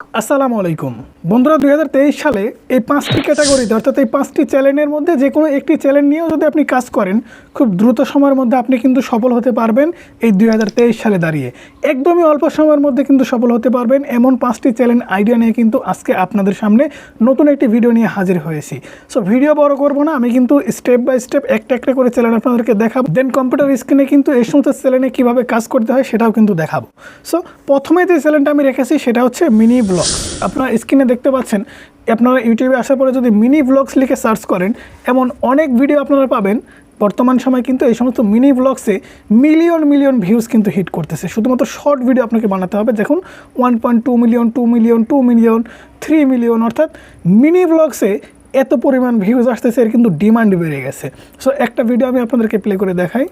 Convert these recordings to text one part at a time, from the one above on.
আসসালামু আলাইকুম বন্ধুরা, 2023 সালে এই 5টি ক্যাটাগরিতে অর্থাৎ এই 5টি চ্যানেলের মধ্যে যে কোনো একটি চ্যানেল নিয়েও যদি আপনি কাজ করেন, খুব দ্রুত সময়ের মধ্যে আপনি কিন্তু সফল হতে পারবেন। এই 2023 সালে দাঁড়িয়ে একদমই অল্প সময়ের মধ্যে কিন্তু সফল হতে পারবেন। এমন 5টি চ্যানেল আইডিয়া নিয়ে কিন্তু আজকে আপনাদের সামনে নতুন একটি ভিডিও নিয়ে হাজির হয়েছি। সো ভিডিও বড় করবো না, আমি কিন্তু স্টেপ বাই স্টেপ একটা একটা করে চ্যানেল আপনাদেরকে দেখাবো। দেন কম্পিউটার স্ক্রিনে কিন্তু এই সমস্ত চ্যানেলে কীভাবে কাজ করতে হয় সেটাও কিন্তু দেখাবো। সো প্রথমে যে চ্যানেলটা আমি রেখেছি সেটা হচ্ছে মিনি ব্লগ। আপনারা স্ক্রিনে দেখতে পাচ্ছেন, আপনারা ইউটিউবে আসার পরে যদি মিনি ব্লগস লিখে সার্চ করেন, এমন অনেক ভিডিও আপনারা পাবেন। বর্তমান সময় কিন্তু এই সমস্ত মিনি ব্লগসে মিলিয়ন মিলিয়ন ভিউজ কিন্তু হিট করতেছে। শুধুমাত্র শর্ট ভিডিও আপনাকে বানাতে হবে। দেখুন 1.2 মিলিয়ন, 2 মিলিয়ন, 2 মিলিয়ন, 3 মিলিয়ন, অর্থাৎ মিনি ব্লগসে এত পরিমাণ ভিউজ আসতেছে, এর কিন্তু ডিমান্ড বেড়ে গেছে। সো একটা ভিডিও আমি আপনাদেরকে প্লে করে দেখাই।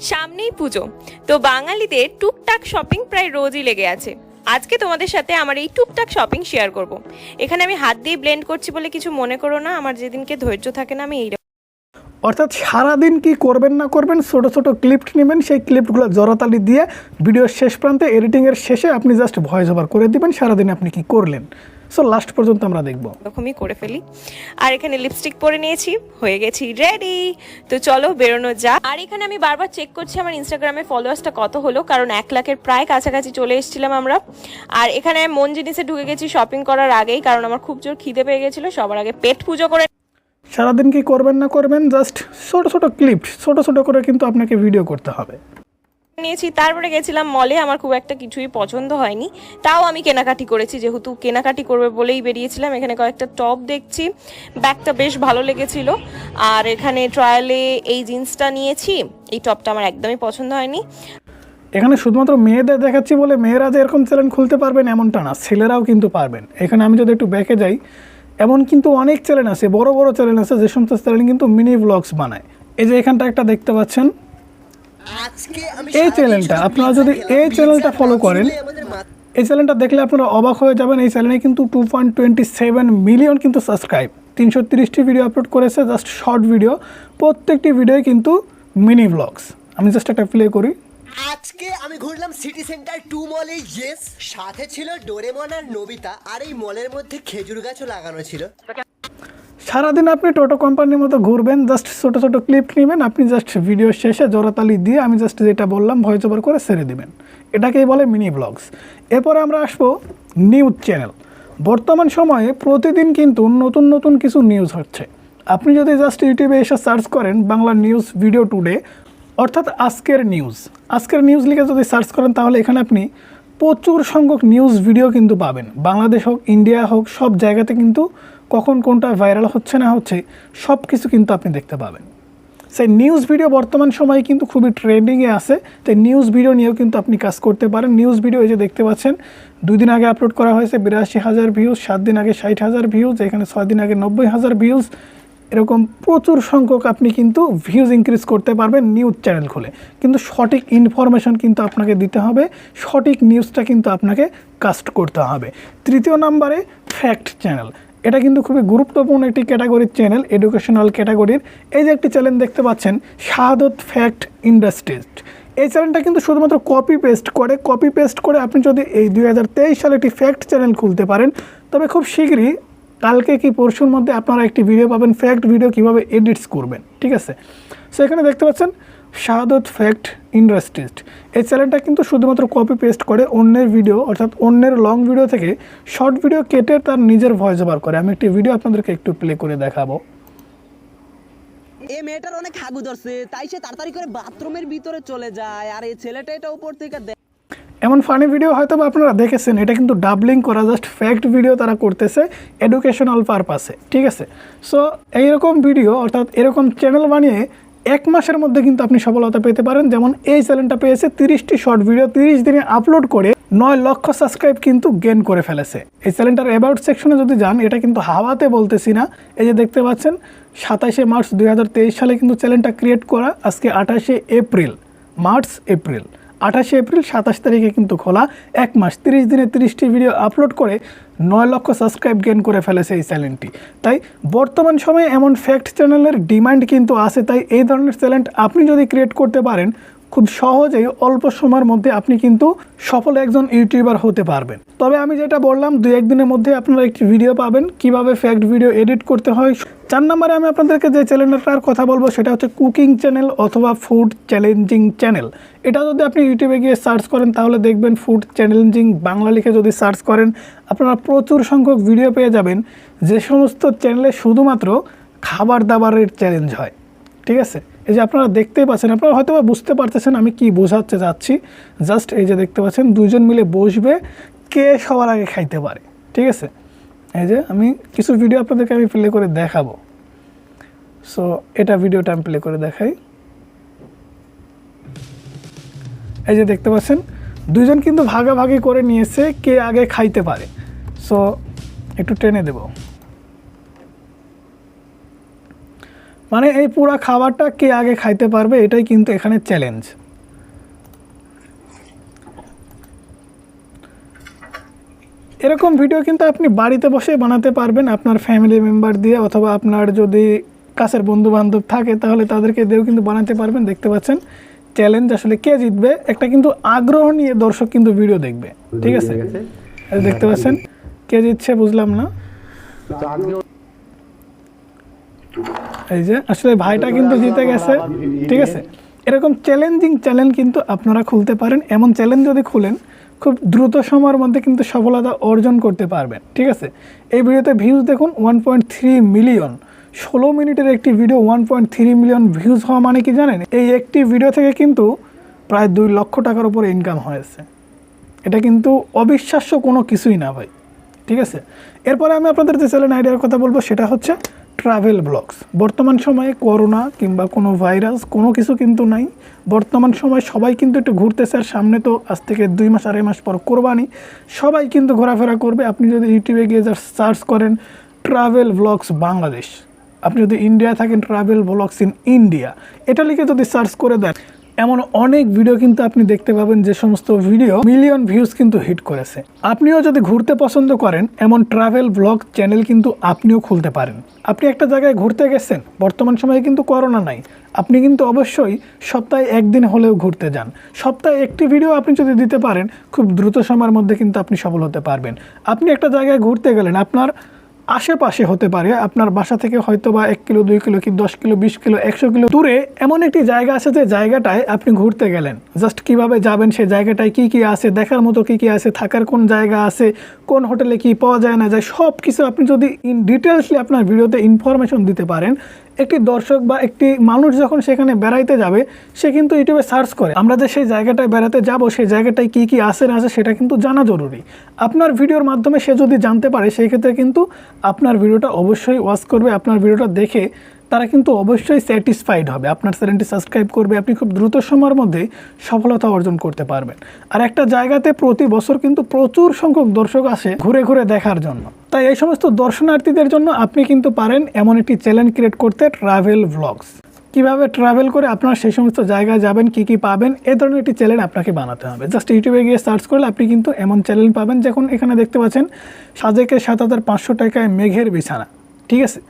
সামনেই পুজো, তো বাঙালিদের টুকটাক শপিং প্রায় রোজই লেগে আছে। আজকে তোমাদের সাথে আমার এই টুকটাক শপিং শেয়ার করব। এখানে আমি হাত দিয়ে ব্লেন্ড করছি বলে কিছু মনে করো না, আমার যেদিনকে ধৈর্য থাকে না আমি এই অর্থাৎ সারাদিন কি করবেন না করবেন, ছোট ছোট ক্লিপ নেবেন, সেই ক্লিপগুলো জড়াতালি দিয়ে ভিডিওর শেষ প্রান্তে এডিটিংয়ের শেষে আপনি জাস্ট ভয়েস ওভার করে দিবেন সারাদিন আপনি কি করলেন। সো লাস্ট পর্যন্ত আমরা দেখব। এরকমই করে ফেলি। আর এখানে লিপস্টিক পরে নিয়েছি, হয়ে গেছি রেডি। তো চলো বেরোনো যাক। আর এখানে আমি বারবার চেক করছি আমার ইনস্টাগ্রামে ফলোয়ার্সটা কত হলো, কারণ 1 লাখের প্রায় কাছাকাছি চলে এসেছিলাম আমরা। আর এখানে মন জিনিসে ঢুকে গেছি শপিং করার আগেই, কারণ আমার খুব জোর খিদে পেয়ে গেছিলো। সবার আগে পেট পুজো করে সারাদিন কি করবেন না করবেন, জাস্ট ছোট ছোট ক্লিপ ছোট ছোট করে কিন্তু আপনাকে ভিডিও করতে হবে। নিয়েছি। তারপরে গেছিলাম মলে, আমার খুব একটা কিছুই পছন্দ হয়নি, তাও আমি কেনাকাটি করেছি, যেহেতু কেনাকাটি করবে বলেই বেরিয়েছিলাম। এখানে কয়েকটা টপ দেখছি, ব্যাগটা বেশ ভালো লেগেছিল। আর এখানে ট্রায়ালে এই জিন্সটা নিয়েছি, এই টপটা আমার একদমই পছন্দ হয়নি। এখানে শুধুমাত্র মেয়েদের দেখাচ্ছি বলে মেয়েরা যে এরকম চ্যানেল খুলতে পারবেন এমনটা না, ছেলেরাও কিন্তু পারবেন। এখানে আমি যদি একটু ব্যাকে যাই, এমন কিন্তু অনেক চ্যানেল আছে, বড় বড় চ্যানেল আছে, যে সমস্ত চ্যানেল কিন্তু মিনি ব্লগস বানায়। এই যে এখানটা একটা দেখতে পাচ্ছেন, এই চ্যানেলটা আপনারা যদি এই চ্যানেলটা ফলো করেন, এই চ্যানেলটা দেখলে আপনারা অবাক হয়ে যাবেন। এই চ্যানেলে কিন্তু 2.27 মিলিয়ন কিন্তু সাবস্ক্রাইব, 330টি ভিডিও আপলোড করেছে, জাস্ট শর্ট ভিডিও। প্রত্যেকটি ভিডিওই কিন্তু মিনি ব্লগস। আমি জাস্ট একটা প্লে করি। আজকে আমি ঘুরলাম সিটি সেন্টার 2 মলে। ইয়েস, সাথে ছিল ডোরেমন আর নোবিতা, আর এই মলের মধ্যে খেজুর গাছও লাগানো ছিল। সারাদিন আপনি টোটো কোম্পানির মতো ঘুরবেন, জাস্ট ছোটো ছোটো ক্লিপ নেবেন, আপনি জাস্ট ভিডিও শেষে জোড়াতালি দিয়ে আমি জাস্ট যেটা বললাম ভয়েস ওভার করে ছেড়ে দেবেন। এটাকেই বলে মিনি ব্লগস। এরপরে আমরা আসবো নিউজ চ্যানেল। বর্তমান সময়ে প্রতিদিন কিন্তু নতুন নতুন কিছু নিউজ হচ্ছে। আপনি যদি জাস্ট ইউটিউবে এসে সার্চ করেন বাংলা নিউজ ভিডিও টুডে, অর্থাৎ আজকের নিউজ লিখে যদি সার্চ করেন, তাহলে এখানে আপনি প্রচুর সংখ্যক নিউজ ভিডিও কিন্তু পাবেন। বাংলাদেশ হোক, ইন্ডিয়া হোক, সব জায়গাতে কিন্তু কখন কোনটা ভাইরাল হচ্ছে না হচ্ছে সব কিছু কিন্তু আপনি দেখতে পাবেন। সেই নিউজ ভিডিও বর্তমান সময়ে কিন্তু খুবই ট্রেন্ডিংয়ে আছে। তাই নিউজ ভিডিও নিয়েও কিন্তু আপনি কাজ করতে পারেন। নিউজ ভিডিও এই যে দেখতে পাচ্ছেন, 2 দিন আগে আপলোড করা হয়েছে 82,000 ভিউজ, 7 দিন আগে 60,000 ভিউজ, এখানে 6 দিন আগে 90,000 ভিউজ। এরকম প্রচুর সংখ্যক আপনি কিন্তু ভিউজ ইনক্রিজ করতে পারবেন নিউজ চ্যানেল খুলে। কিন্তু সঠিক ইনফরমেশন কিন্তু আপনাকে দিতে হবে, সঠিক নিউজটা কিন্তু আপনাকে কাস্ট করতে হবে। 3য় নম্বরে ফ্যাক্ট চ্যানেল। এটা কিন্তু খুবই গুরুত্বপূর্ণ একটি ক্যাটাগরির চ্যানেল, এডুকেশনাল ক্যাটাগরির। এই যে একটি চ্যানেল দেখতে পাচ্ছেন, শাহাদত ফ্যাক্ট ইন্ডাস্ট্রিজ। এই চ্যানেলটা কিন্তু শুধুমাত্র কপি পেস্ট করে আপনি যদি এই 2023 সালে একটি ফ্যাক্ট চ্যানেল খুলতে পারেন, তবে খুব শীঘ্রই কালকে কি পরশুর মধ্যে আপনারা একটি ভিডিও পাবেন, ফ্যাক্ট ভিডিও কীভাবে এডিটস করবেন। ঠিক আছে, সো এখানে দেখতে পাচ্ছেন শাহাদত ফ্যাক্ট ইন্ডাস্ট্রিজ। এই চ্যানেলটা কিন্তু শুধুমাত্র কপি পেস্ট করে অন্যের ভিডিও, অর্থাৎ অন্যের লং ভিডিও থেকে শর্ট ভিডিও কেটে তার নিজের ভয়েস ওভার করে। আমি একটি ভিডিও আপনাদেরকে একটু প্লে করে দেখাবো। এই মেয়েটার অনেক হাগু ধরছে, তাই সে তাড়াতাড়ি করে বাথরুমের ভিতরে চলে যায়, আর এই ছেলেটা এটা উপর থেকে এমন ফানি ভিডিও হয়তো বা আপনারা দেখেছেন। এটা কিন্তু ডাবলিং করা, জাস্ট ফ্যাক্ট ভিডিও তারা করতেছে এডুকেশনাল পারপাসে। ঠিক আছে, সো এইরকম ভিডিও অর্থাৎ এরকম চ্যানেল বানিয়ে 1 মাসের মধ্যে কিন্তু আপনি সফলতা পেতে পারেন। যেমন এই চ্যানেলটা পেয়েছে 30টি শর্ট ভিডিও 30 দিনে আপলোড করে 9 লক্ষ সাবস্ক্রাইব কিন্তু গেইন করে ফেলেছে। এই চ্যানেলটার অ্যাবাউট সেকশনে যদি যান, এটা কিন্তু হাওয়াতে বলতেছি না, এই যে দেখতে পাচ্ছেন 27শে মার্চ 2023 সালে কিন্তু চ্যানেলটা ক্রিয়েট করা। আজকে 28শে এপ্রিল, 28শে এপ্রিল 27 তারিখে কিন্তু খোলা। 1 মাস 30 দিনে 30টি ভিডিও আপলোড করে 9 লক্ষ সাবস্ক্রাইব গেইন করে ফেলেছে এই চ্যানেলটি। তাই বর্তমান সময়ে এমন ফ্যাক্ট চ্যানেলের ডিমান্ড কিন্তু আছে। তাই এই ধরনের চ্যানেল আপনি যদি ক্রিয়েট করতে পারেন, খুব সহজেই অল্প সময়ের মধ্যে আপনি কিন্তু সফল একজন ইউটিউবার হতে পারবেন। তবে আমি যেটা বললাম 2-1 দিনের মধ্যে আপনারা একটি ভিডিও পাবেন কিভাবে ফ্যাক্ট ভিডিও এডিট করতে হয়। 4 নম্বরে আমি আপনাদেরকে যে চ্যানেলটার কথা বলবো সেটা হচ্ছে কুকিং চ্যানেল অথবা ফুড চ্যালেঞ্জিং চ্যানেল। এটা যদি আপনি ইউটিউবে গিয়ে সার্চ করেন তাহলে দেখবেন ফুড চ্যালেঞ্জিং বাংলা লিখে যদি সার্চ করেন আপনারা প্রচুর সংখ্যক ভিডিও পেয়ে যাবেন যে সমস্ত চ্যানেলে শুধুমাত্র খাবার দাবারের চ্যালেঞ্জ হয়। ঠিক আছে, এই যে আপনারা দেখতেই পাচ্ছেন, আপনারা হয়তো বা বুঝতে পারতেছেন আমি কি বোঝাতে যাচ্ছি। জাস্ট এই যে দেখতে পাচ্ছেন 2জন মিলে বসবে, কে সবার আগে খাইতে পারে। ঠিক আছে, এই যে আমি কিছু ভিডিও আপনাদেরকে আমি প্লে করে দেখাবো। সো এটা ভিডিওটা আমি প্লে করে দেখাই। এই যে দেখতে পাচ্ছেন 2জন কিন্তু ভাগাভাগি করে নিয়েছে কে আগে খাইতে পারে। সো একটু টেনে দেব, মানে এই পুরো খাবারটা কে আগে খাইতে পারবে এটাই কিন্তু এখানে চ্যালেঞ্জ। এরকম ভিডিও কিন্তু আপনি বাড়িতে বসে বানাতে পারবেন আপনার ফ্যামিলি মেম্বার দিয়ে, অথবা আপনার যদি কাছের বন্ধু বান্ধব থাকে তাহলে তাদেরকে দিয়েও কিন্তু বানাতে পারবেন। দেখতে পাচ্ছেন চ্যালেঞ্জ আসলে কে জিতবে একটা কিন্তু আগ্রহ নিয়ে দর্শক কিন্তু ভিডিও দেখবে। ঠিক আছে, দেখতে পাচ্ছেন কে জিতছে বুঝলাম না। এই যে আসলে ভাইটা কিন্তু জিতে গেছে। ঠিক আছে, এরকম চ্যালেঞ্জিং চ্যানেল কিন্তু আপনারা খুলতে পারেন। এমন চ্যালেঞ্জ যদি খুলেন খুব দ্রুত সময়ের মধ্যে কিন্তু সফলতা অর্জন করতে পারবেন। ঠিক আছে, এই ভিডিওতে ভিউজ দেখুন 1.3 মিলিয়ন। 16 মিনিটের একটি ভিডিও 1.3 মিলিয়ন ভিউজ হওয়া মানে কি জানেন, এই একটি ভিডিও থেকে কিন্তু প্রায় 2 লক্ষ টাকার উপরে ইনকাম হয়েছে। এটা কিন্তু অবিশ্বাস্য কোনো কিছুই না ভাই। ঠিক আছে, এরপরে আমি আপনাদের যে চ্যানেল আইডিয়ার কথা বলবো সেটা হচ্ছে ট্রাভেল ব্লগস। বর্তমান সময়ে করোনা কিংবা কোনো ভাইরাস কোনো কিছু কিন্তু নাই। বর্তমান সময় সবাই কিন্তু একটু ঘুরতেছে, আর সামনে তো আজ থেকে 2 মাস 2.5 মাস পর কোরবানি, সবাই কিন্তু ঘোরাফেরা করবে। আপনি যদি ইউটিউবে গিয়ে সার্চ করেন ট্রাভেল ব্লগস বাংলাদেশ, আপনি যদি ইন্ডিয়া থাকেন ট্রাভেল ব্লগস ইন ইন্ডিয়া এটা লিখে যদি সার্চ করে দেন এমন অনেক ভিডিও কিন্তু আপনি দেখতে পাবেন যে সমস্ত ভিডিও মিলিয়ন ভিউজ কিন্তু হিট করেছে। আপনিও যদি ঘুরতে পছন্দ করেন এমন ট্রাভেল ব্লগ চ্যানেল কিন্তু আপনিও খুলতে পারেন। আপনি একটা জায়গায় ঘুরতে গেছেন, বর্তমান সময়ে কিন্তু করোনা নাই, আপনি কিন্তু অবশ্যই সপ্তাহে 1 দিন হলেও ঘুরতে যান। সপ্তাহে একটি ভিডিও আপনি যদি দিতে পারেন খুব দ্রুত সময়ের মধ্যে কিন্তু আপনি সফল হতে পারবেন। আপনি একটা জায়গায় ঘুরতে গেলেন, আপনার আশেপাশে হতে পারে, আপনার বাসা থেকে হয়তো বা 1 কিলো 2 কিলো কি 10 কিলো 20 কিলো 100 কিলো দূরে এমন একটি জায়গা আছে যে জায়গাটায় আপনি ঘুরতে গেলেন। জাস্ট কিভাবে যাবেন, সেই জায়গাটায় কি কি আছে, দেখার মতো কি কি আছে, থাকার কোন জায়গা আছে, কোন হোটেলে কি পাওয়া যায় না যায়, সব কিছু আপনি যদি ইন ডিটেলসলি আপনার ভিডিওতে ইনফরমেশন দিতে পারেন, একটি দর্শক বা একটি মানুষ যখন সেখানে বেড়াইতে যাবে সে কিন্তু ইউটিউবে সার্চ করে আমরা যে সেই জায়গাটায় বেড়াতে যাব সেই জায়গাটায় কি কি আছে না আছে সেটা কিন্তু জানা জরুরি। আপনার ভিডিওর মাধ্যমে সে যদি জানতে পারে সেই ক্ষেত্রে কিন্তু আপনার ভিডিওটা অবশ্যই ওয়াচ করবে, আপনার ভিডিওটা দেখে তারা কিন্তু অবশ্যই স্যাটিসফাইড হবে, আপনার চ্যানেলটি সাবস্ক্রাইব করবে, আপনি খুব দ্রুত সময়ের মধ্যে সফলতা অর্জন করতে পারবেন। আর একটা জায়গাতে প্রতি বছর কিন্তু প্রচুর সংখ্যক দর্শক আসে ঘুরে ঘুরে দেখার জন্য। তাই এই সমস্ত দর্শনার্থীদের জন্য আপনি কিন্তু পারেন এমন একটি চ্যানেল ক্রিয়েট করতে, ট্রাভেল ব্লগস। কীভাবে ট্রাভেল করে আপনারা সেই সমস্ত জায়গায় যাবেন, কি কি পাবেন, এই ধরনের একটি চ্যানেল আপনাকে বানাতে হবে। জাস্ট ইউটিউবে গিয়ে সার্চ করলে আপনি কিন্তু এমন চ্যানেল পাবেন, যখন এখানে দেখতে পাচ্ছেন সাজেকে 7,500 টাকায় মেঘের বিছানা। ঠিক আছে,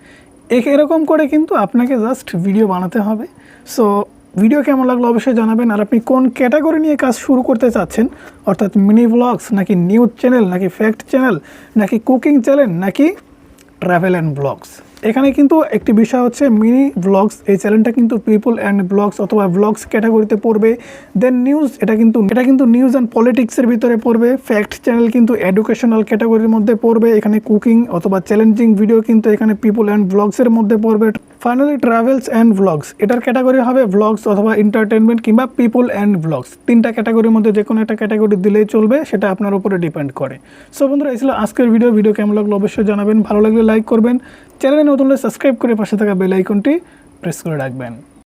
এরকম করে কিন্তু আপনাকে জাস্ট ভিডিও বানাতে হবে। সো ভিডিও কেমন লাগলো অবশ্যই জানাবেন। আর আপনি কোন ক্যাটাগরি নিয়ে কাজ শুরু করতে চাচ্ছেন, অর্থাৎ মিনি ব্লগস নাকি নিউজ চ্যানেল নাকি ফ্যাক্ট চ্যানেল নাকি কুকিং চ্যানেল নাকি ট্রাভেল অ্যান্ড ব্লগস। এখানে কিন্তু একটি বিষয় হচ্ছে মিনি ব্লগস, এই চ্যানেলটা কিন্তু পিপল অ্যান্ড ব্লগস অথবা ব্লগস ক্যাটাগরিতে পড়বে। দেন নিউজ, এটা কিন্তু নিউজ অ্যান্ড পলিটিক্সের ভিতরে পড়বে। ফ্যাক্ট চ্যানেল কিন্তু এডুকেশনাল ক্যাটাগরির মধ্যে পড়বে। এখানে কুকিং অথবা চ্যালেঞ্জিং ভিডিও কিন্তু এখানে পিপল অ্যান্ড ব্লগসের মধ্যে পড়বে। ফাইনালি ট্রাভেলস অ্যান্ড ব্লগস, এটার ক্যাটাগরি হবে ব্লগস অথবা এন্টারটেনমেন্ট কিংবা পিপল অ্যান্ড ব্লগস। 3টা ক্যাটাগরির মধ্যে যে কোনো একটা ক্যাটাগরি দিলেই চলবে, সেটা আপনার উপরে ডিপেন্ড করে। সো বন্ধুরা, এই ছিল আজকের ভিডিও কেমন লাগলো অবশ্যই জানাবেন, ভালো লাগলে লাইক করবেন, চ্যানেলে নতুন হলে সাবস্ক্রাইব করে পাশে থাকা বেল আইকনটি প্রেস করে রাখবেন।